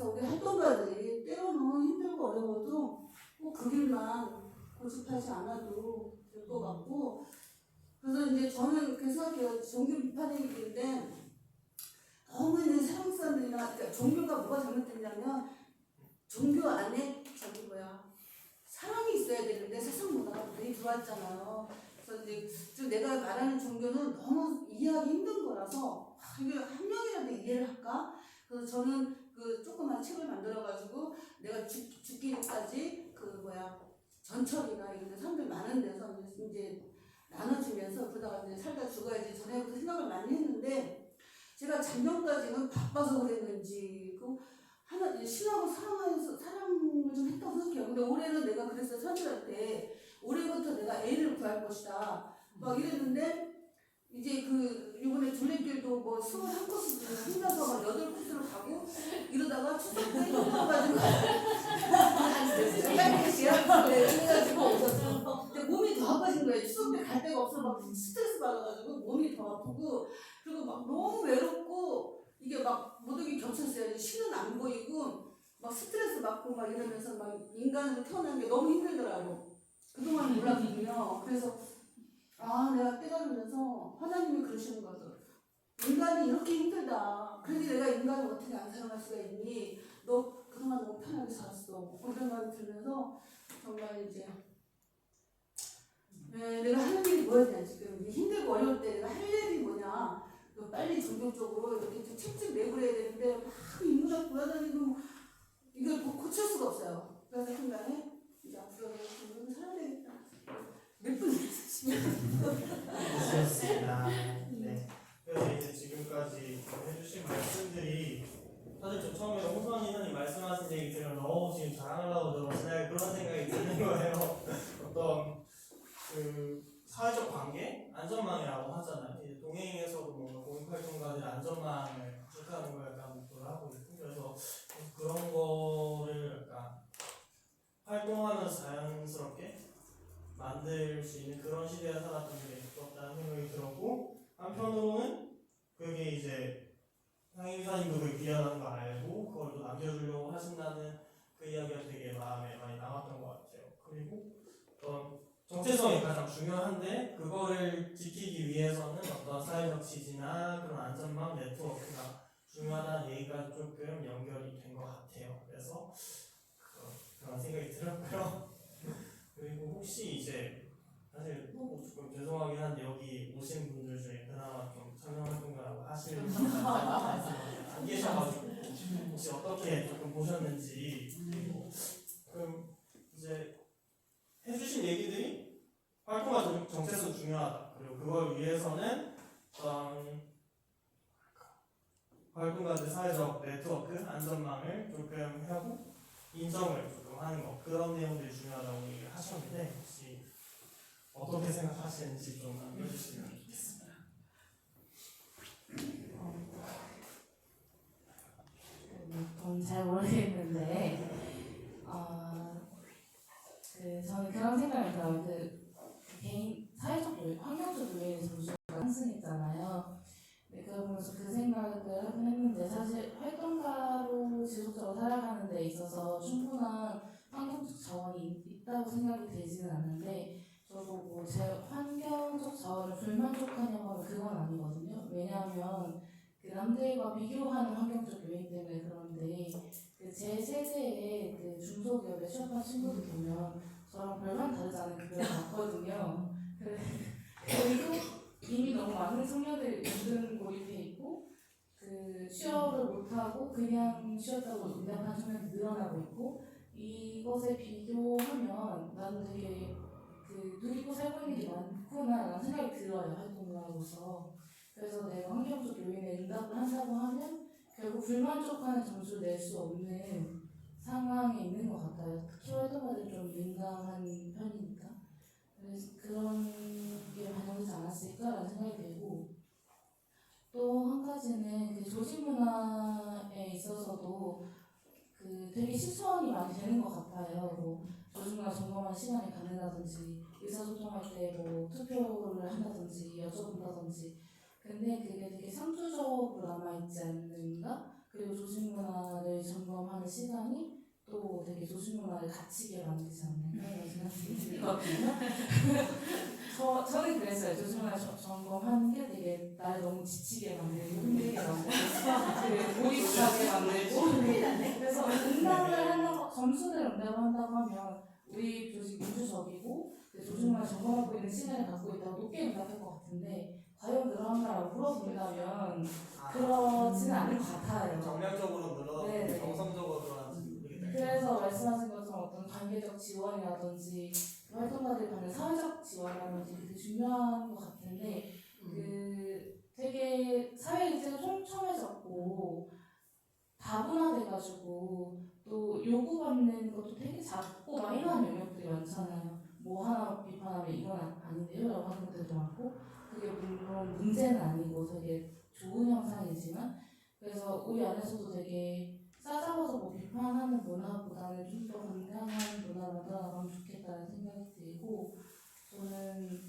그래서 우리 활동가들이 때로는 힘들고 어려워도 꼭 그 길만 고집하지 않아도 될 것 같고, 그래서 이제 저는 그렇게 생각해요. 종교 비판의 길인데 너무 이제 세상 사람들이나, 그러니까 종교가 뭐가 잘못됐냐면 종교 안에 저기 사랑이 있어야 되는데 세상 문화가 많이 들어왔잖아요. 그래서 이제 지금 내가 말하는 종교는 너무 이해하기 힘든 거라서 이게 한 명이라도 이해를 할까? 그래서 저는 그 조그만 책을 만들어가지고 내가 죽기까지 전철이나 이런 데 사람들 많은 데서 이제 나눠주면서 그러다가 이제 살다 죽어야지 전에부터 생각을 많이 했는데, 제가 작년까지는 바빠서 그랬는지 하나 신하고 사랑을 좀 했다고 생각해요. 근데 올해는 내가 그랬어요. 사람들한테 올해부터 내가 애를 구할 것이다 막 이랬는데, 이제 이번에 둘레길도 21코스 혼자서 막 8코스를 가고 이러다가 추석 때 힘들어가지고 그래가지고 오셨어. 근데 몸이 더 아파진 거예요. 추석 때 갈 데가 없어. 막 스트레스 받아가지고 몸이 더 아프고, 그리고 막 너무 외롭고, 이게 막 모든 게 겹쳤어요. 신은 안 보이고 막 스트레스 받고 막 이러면서 막 인간으로 태어난 게 너무 힘들더라고. 그동안 몰랐거든요. 그래서 내가 깨달으면서 하나님이 그러시는 거죠. 인간이 이렇게 힘들다. 그런데 내가 인간을 어떻게 안 사랑할 수가 있니? 너 그동안 너무 편하게 살았어. 이런 말을 들으면서 정말 이제 내가 하는 일이 뭐였냐, 지금 힘들고 어려울 때 내가 할 일이 뭐냐, 빨리 종교적으로 이렇게 책찍 내버려야 되는데 막 인문학 돌아다니고 이걸 고칠 수가 없어요. 그래서 순간에 이제 앞으로 내가 종교를 살아야 되겠다. 몇 분 좋습니다. 네. 그래서 이제 지금까지 해주신 말씀들이, 사실 저 처음에 홍선 이사님 말씀하신 얘기 들으면 지금 자랑하려고 저러시나요? 그런 생각이 드는 거예요. 어떤 사회적 관계? 안전망이라고 하잖아요. 이제 동행에서도 뭔가 공익활동가들 안전망을 구축하는 걸 약간 목표로 하고 있고, 그래서 그런 거를 약간 활동하면서 자연스럽게 만들 수 있는 그런 시대에 살았던 게 있었다는 생각이 들었고, 한편으로는 그게 이제 상임이사님도 그걸 비하하는 거 알고 그걸 또 남겨주려고 하신다는 그 이야기가 되게 마음에 많이 남았던 것 같아요. 그리고 정체성이 가장 중요한데 그거를 지키기 위해서는 어떤 사회적 지지나 그런 안전망 네트워크가 중요하다는 얘기가 조금 연결이 된 것 같아요. 그래서 그런 생각이 들었고요. 그리고 혹시 이제 사실 조금 죄송하긴 한데 여기 오신 분들 중에 그나마 좀 참여활동가라고 하시는 분이 안 계셔가지고 혹시 어떻게 조금 보셨는지, 그리고 그럼 이제 해주신 얘기들이 활동가 정체성 중요하다, 그리고 그걸 위해서는 활동가들 사회적 네트워크 안전망을 조금 하고 인정을 조금 하는 거, 그런 내용들이 중요하다고 얘기를 하셨는데 혹시 어떻게 생각하시는지 좀 알려주시면 좋겠습니다. 저는 잘 모르겠는데 저는 그런 생각을 들어요. 개인 사회적 환경적 요인의 점수가 상승했잖아요. 그러면서 그 생각을 하긴 했는데, 사실 활동가로 지속적으로 살아가는 데 있어서 충분한 환경적 자원이 있다고 생각이 되지는 않는데, 저도 제 환경적 자원을 불만족하냐고 하면 그건 아니거든요. 왜냐하면 남들과 비교하는 환경적 요인 때문에. 그런데 제 세대의 중소기업에 취업한 친구들 보면 저랑 별반 다르지 않은 그걸 봤거든요. 그리고 이미 너무 많은 청년들이 은근 고립해 있고, 취업을 못하고 그냥 쉬었다고 인정한 청년이 늘어나고 있고, 이것에 비교하면 나는 되게 누리고 살고 있는 게 많구나 라는 생각이 들어요, 활동가로서. 그래서 내가 환경적 요인에 응답을 한다고 하면 결국 불만족하는 점수를 낼 수 없는 상황에 있는 것 같아요. 특히 활동가들이 좀 민감한 편이니까. 그래서 그런 게 반영되지 않았을까라는 생각이 들고, 또 한 가지는 조직 문화에 있어서도 되게 실천이 많이 되는 것 같아요. 조직 문화 점검할 시간이 갖는다든지, 의사소통할 때 투표를 한다든지, 여쭤본다든지. 근데 그게 되게 상투적으로 남아있지 않는가? 그리고 조직 문화를 점검하는 또 되게 조직문화를 갇히게 만들지 않나요? 생각이 들거든요. 저는 그랬어요. 조직문화 점검하는 게 되게 날 너무 지치게 만들고 힘들게 만들고 고립하게 만들고 그래서 응답을 한다고 점수를 응답한다고 하면 우리 조직 민주적이고 조직문화 점검하고 있는 시간을 갖고 있다고 높게 응답할 것 같은데 과연 그런가라고 물어본다면 그렇지는 않을 것 같아요. 정량적으로 늘어나고 네. 정성적으로 늘어나는 그래서 말씀하신 것처럼 어떤 관계적 지원이라든지 활동가들이 받는 사회적 지원이라든지 되게 중요한 것 같은데 그 되게 사회 이제가 촘촘해졌고 다분화돼가지고 또 요구받는 것도 되게 작고 마이너한 영역들이 많잖아요. 뭐 하나 비판하면 이건 아닌데요? 라고 하는 것들도 많고 그게 물론 문제는 아니고 되게 좋은 현상이지만 그래서 우리 안에서도 되게 싸잡아서 뭐 비판하는 문화보다는 좀 더 건강한 문화를 만들어나가면 좋겠다는 생각이 들고 저는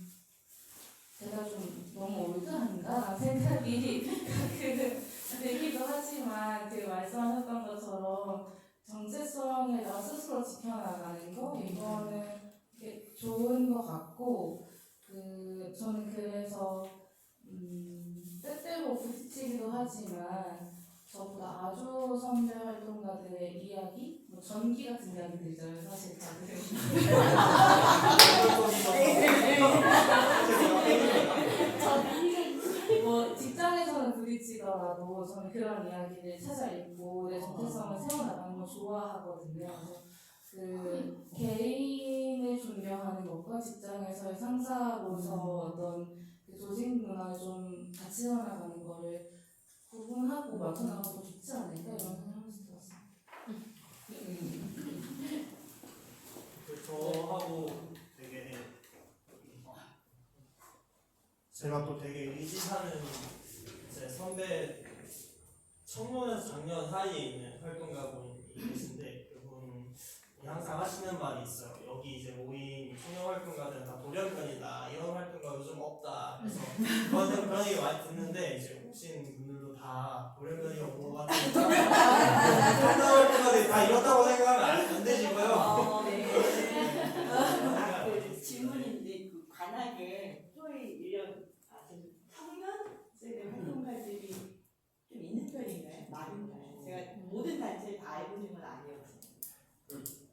제가 좀 너무 올드한가 생각이 가끔 들기도 하지만 그 말씀하셨던 것처럼 정체성을 나 스스로 지켜나가는 거 이거는 되게 좋은 것 같고 그 저는 그래서 때때로 부딪히기도 하지만 저보다 아주 선배 활동가들의 이야기, 뭐 전기 같은 이야기들 있잖아요. 사실 다들 뭐 직장에서는 부딪히더라도 저는 그런 이야기를 찾아 읽고 내 정체성을 세워나가는 걸 좋아하거든요. 그 개인을 존경하는 것과 직장에서의 상사로서 어떤 그 조직 문화를 좀 같이 세워나가는 거를 구분하고 맞춰나가는 거 좋지 않을까 이런 생각하면서 들었어요. 저하고 되게 제가 또 되게 의지하는 제 선배 청년에서 작년 사이에 있는 활동가분이 계신데 그분이 항상 하시는 말이 있어요. 여기 이제 모인 청년 활동가들은 다 돌연변이다. 이런 활동가 요즘 없다. 그래서 그런 얘기 많이 듣는데 이제 오신 분들도 다 돌연변이 온 것 같아요. 청년 활동가들이 다 이렇다고 생각하면 안 되시고요. 그 질문인데 그 관악에 또이 이런 아주 청년 세대 활동가들이 좀 있는 편인가요? 많은가요? 제가 모든 단체를 다 알고는 건 아니었어요.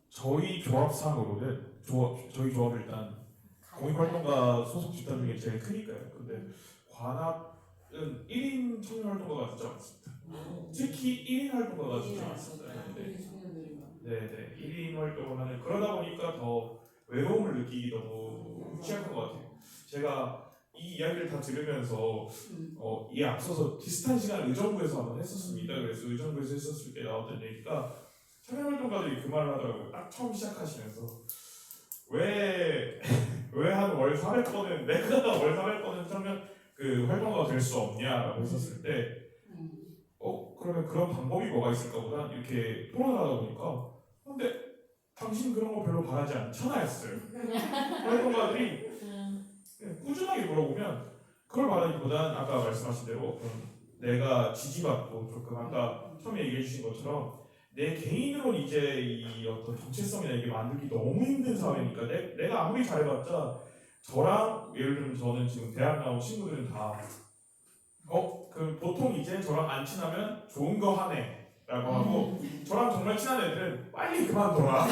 저희 조합상으로는 저희 조합은 일단 공익활동가 소속 집단 중에 제일 크니까요. 근데 관악은 1인 청년 활동가가 진짜 많습니다. 특히 1인 활동가가 진짜 많습니다. 네, 1인 활동을 하는 그러다 보니까 더 외로움을 느끼기 너무 취약한 것 같아요. 제가 이 이야기를 다 들으면서 이 앞서서 비슷한 시간을 의정부에서 한번 했었습니다. 그래서 의정부에서 했었을 때 나왔던 얘기가 청년활동가들이 그 말을 하더라고요. 딱 처음 시작하시면서 왜 한 월 400건은 내가 월 400건은 청년 그 활동가가 될 수 없냐라고 했었을 때 그러면 그런 방법이 뭐가 있을까 보다 이렇게 토론을 하다 보니까 근데 당신 그런 거 별로 바라지 않잖아였어요. 활동가들이 꾸준하게 물어보면 그걸 바라기보단 아까 말씀하신 대로 내가 지지받고 조금 아까 처음에 얘기해 주신 것처럼 내 개인으로 이제 이 어떤 정체성이나 이게 만들기 너무 힘든 사회니까 내가 아무리 잘해봤자 저랑 예를 들면 저는 지금 대학 나온 친구들은 다 그 보통 이제 저랑 안 친하면 좋은 거 하네 라고 하고 저랑 정말 친한 애들은 빨리 그만둬라.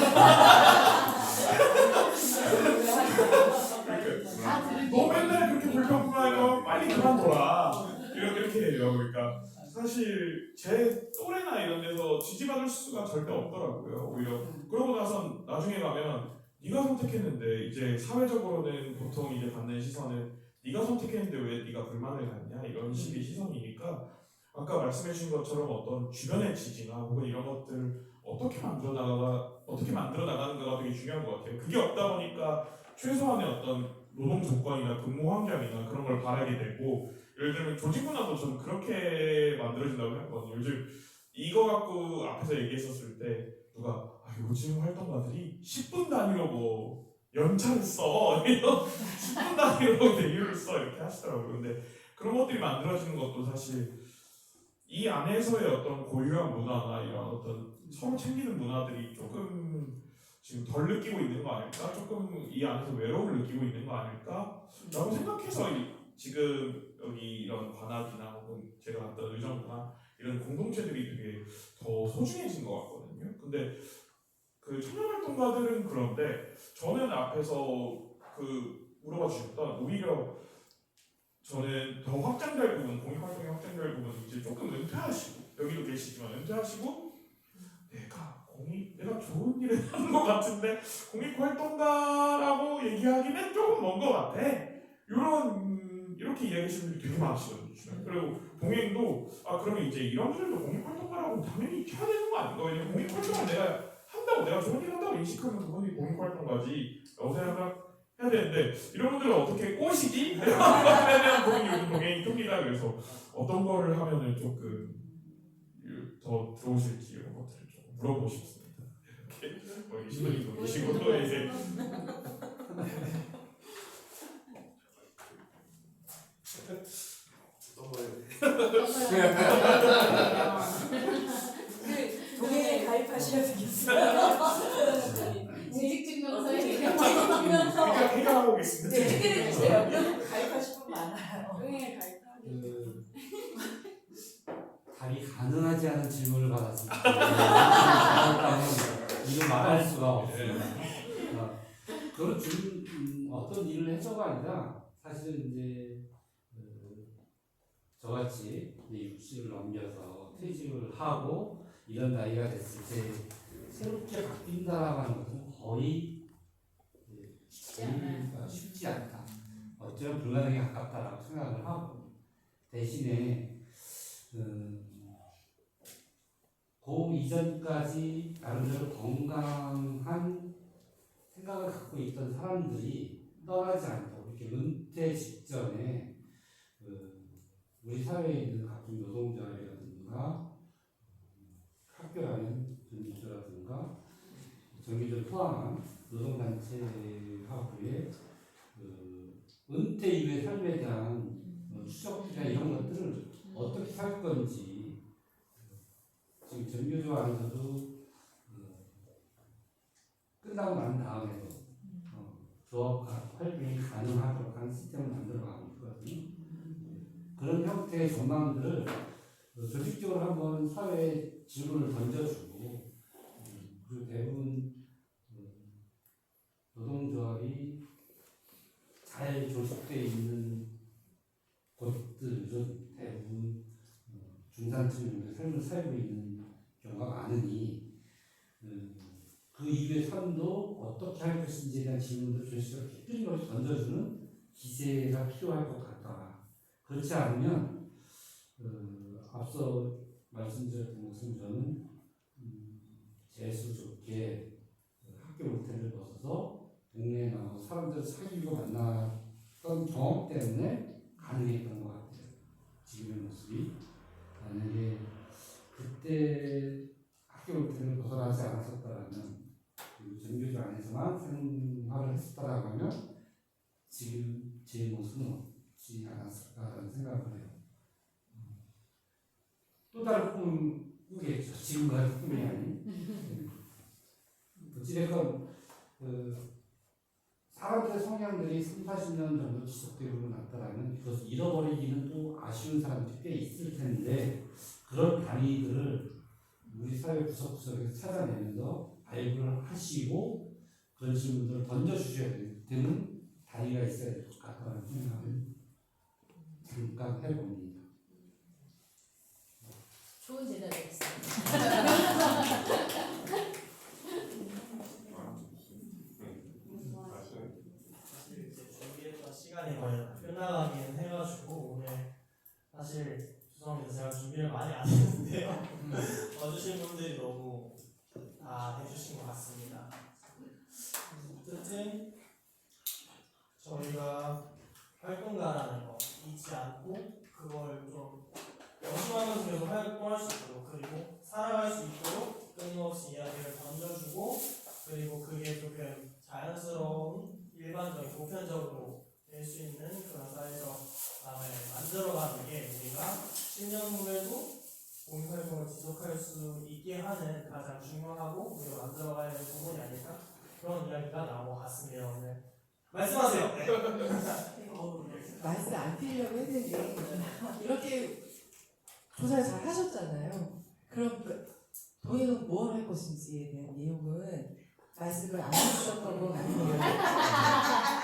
너 맨날 그렇게 불평불만하면 빨리 그만둬라. 이렇게 해요. 그러니까 사실 제 또래나 이런 데서 지지받을 수가 절대 없더라고요. 오히려 그러고 나선 나중에 가면 네가 선택했는데 이제 사회적으로는 보통 이제 받는 시선은 네가 선택했는데 왜 네가 불만을 갖냐 이런 식의 시선이니까 아까 말씀해주신 것처럼 어떤 주변의 지지나 혹은 이런 것들을 어떻게 만들어 나가는가가 되게 중요한 것 같아요. 그게 없다 보니까 최소한의 어떤 노동 조건이나 근무 환경이나 그런 걸 바라게 되고 예를 들면 조직 문화도 저는 그렇게 만들어진다고 생각하거든요. 요즘 이거 갖고 앞에서 얘기했었을 때 누가 요즘 활동가들이 10분 단위로 뭐 연차를 써 10분 단위로 대유를 써 이렇게 하시더라고요. 근데 그런 것들이 만들어지는 것도 사실 이 안에서의 어떤 고유한 문화나 이런 어떤 서로 챙기는 문화들이 조금 지금 덜 느끼고 있는 거 아닐까? 조금 이 안에서 외로움을 느끼고 있는 거 아닐까? 라고 생각해서 지금 여기 이런 관악이나 혹은 제가 갔던 의정부나 이런 공동체들이 되게 더 소중해진 것 같거든요. 근데 그 청년활동가들은 그런데 저는 앞에서 그 물어봐 주셨던 오히려 저는 더 확장될 부분, 공익활동이 확장될 부분 이제 조금 은퇴하시고 여기도 계시지만 은퇴하시고 내가 좋은 일을 하는 것 같은데 공익활동가라고 얘기하기는 조금 먼 것 같아. 이렇게 이야기하시는 분들이 되게 많으시거든요. 그리고 동행도 그러면 이제 이런 분들도 공익활동가라고 당연히 해야 되는 거 아닌가? 왜냐면 공익활동을 내가 한다고 내가 좋은 일 한다고 인식하면 그분이 공익활동가지 라고 생각해야 되는데 이런 분들은 어떻게 꼬시지? 이런 것들에 대한 고민이 요즘 동행이 큽니다. 그래서 어떤 거를 하면은 조금 더 들어오실지 이런 것들을 좀 물어보고 싶습니다. 이렇게 신부님도 계시고 또 이제 어떤 거예요? 그 동행에 가입하셔야 되겠어요. 재직증명서에 해결하고 계신데 네, 해결해 주세요. 가입하실 분 많아요. 동행에 가입하고. 답이 가능하지 않은 질문을 받았습니다. 이걸 말할 수가 없습니다. 그런 어떤 일을 해서가 아니라 사실은 이제 저같이 이제 60을 넘겨서 퇴직을 하고 이런 나이가 됐을 때 새롭게 바뀐다라고 하는 것은 거의 쉽지 않다. 어쩌면 불가능에 가깝다라고 생각을 하고 대신에 그 이전까지 나름대로 건강한 생각을 갖고 있던 사람들이 떠나지 않도록 이렇게 은퇴 직전에 우리 사회에 있는 각종 노동자라든가 학교라는 전기조라든가 전기조를 포함한 노동단체하고의 은퇴 이후의 삶에 대한 추적이나 이런 것들을 어떻게 살 건지 지금 전교조 안에서도 끝나고 난 다음에도 조합 활동이 가능하도록 하는 시스템을 만들어가고 있거든요. 그런 형태의 전망들을 조직적으로 한번 사회에 질문을 던져주고 그리고 대부분 노동조합이 잘 조직되어 있는 곳들은 대부분 중산층의 삶을 살고 있는 경우가 많으니 그 이후의 삶도 어떻게 할 것인지에 대한 질문들을 조직적으로 끊임없이 던져주는 기세가 필요할 것 같다. 그렇지 않으면 앞서 말씀드렸던 것은 저는 재수 좋게 학교 울타리를 벗어서 동네에 나가서 사람들을 사귀고 만났던 경험 때문에 가능했던 것 같아요. 지금의 모습이 만약에 그때 학교 울타리를 벗어나지 않았었다면 그리고 전교조 안에서만 생활을 했었다라고 하면 지금 제 모습은 없지 않았을까라는 생각을 해요. 또 다른 꿈을 꾸겠죠. 지금과의 꿈이 아닌. 어찌됐건 사람들의 성향들이 30, 40년 정도 지속되고 났다라면 그것을 잃어버리기는 또 아쉬운 사람들이 꽤 있을 텐데 그런 단위들을 우리 사회 구석구석에서 찾아내면서 발굴을 하시고 그런 질문들을 던져주셔야 되는 단위가 있어야 될 것 같다는 생각을 잠깐 해봅니다. 좋은 제자리였습니다. 사실 이제 준비했던 시간이 거의 끝나가긴 해가지고 오늘 사실 죄송합니다. 제가 준비를 많이 안 했는데요. 와주신 분들이 너무 다 해주신 것 같습니다. 어쨌든 저희가 활동가라는 거 잊지 않고 그걸 좀 연습하면서 계속 활동할 수 있도록 그리고 살아갈 수 있도록 끊임없이 이야기를 던져주고 그리고 그게 조금 자연스러운 일반적인 보편적으로 될 수 있는 그런 사회적 마음을 만들어가는 게 우리가 10년 후에도 공익활동을 지속할 수 있게 하는 가장 중요하고 우리가 만들어가야 될 부분이 아닐까 그런 이야기가 나온 것 같습니다. 오늘 말씀하세요. 네. 말씀 안 드리려고 했는데 이렇게 조사를 잘 하셨잖아요. 그럼 동행은 뭘 할 것인지에 대한 내용은 말씀을 안 해주셨던 건 아니에요.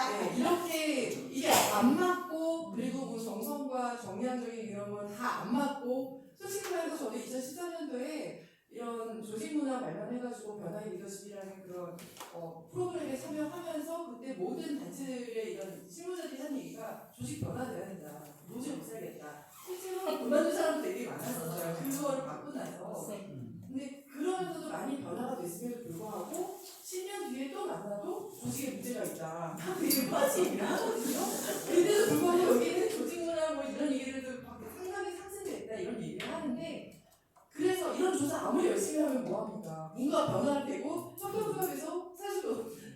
네, 이렇게 이게 안 맞고 그리고 뭐 정성과 정량적인 이런 건 다 안 맞고 솔직히 말해서 저도 2014년도에 이런 조직문화 마련해가지고 변화의 리더십이라는 그런 프로그램에 참여하면서 그때 모든 단체들의 이런 실무자들이 한 얘기가 조직 변화돼야 된다. 도저히 못 살겠다. 실제로 그만둔 사람도 되게 많았었어요. 그거를 받고 나서. 근데 그러면서도 많이 변화가 됐음에도 불구하고 10년 뒤에 또 만나도 조직에 문제가 있다. 되게 똑같이 얘기를 하거든요. 그런데도 불구하고 여기는 조직문화 뭐 이런 얘기들도 상당히 상승됐다 이런 얘기를 하는데 그래서 이런 조사 아무리 열심히 하면 뭐합니까? 뭔가 변화를 되고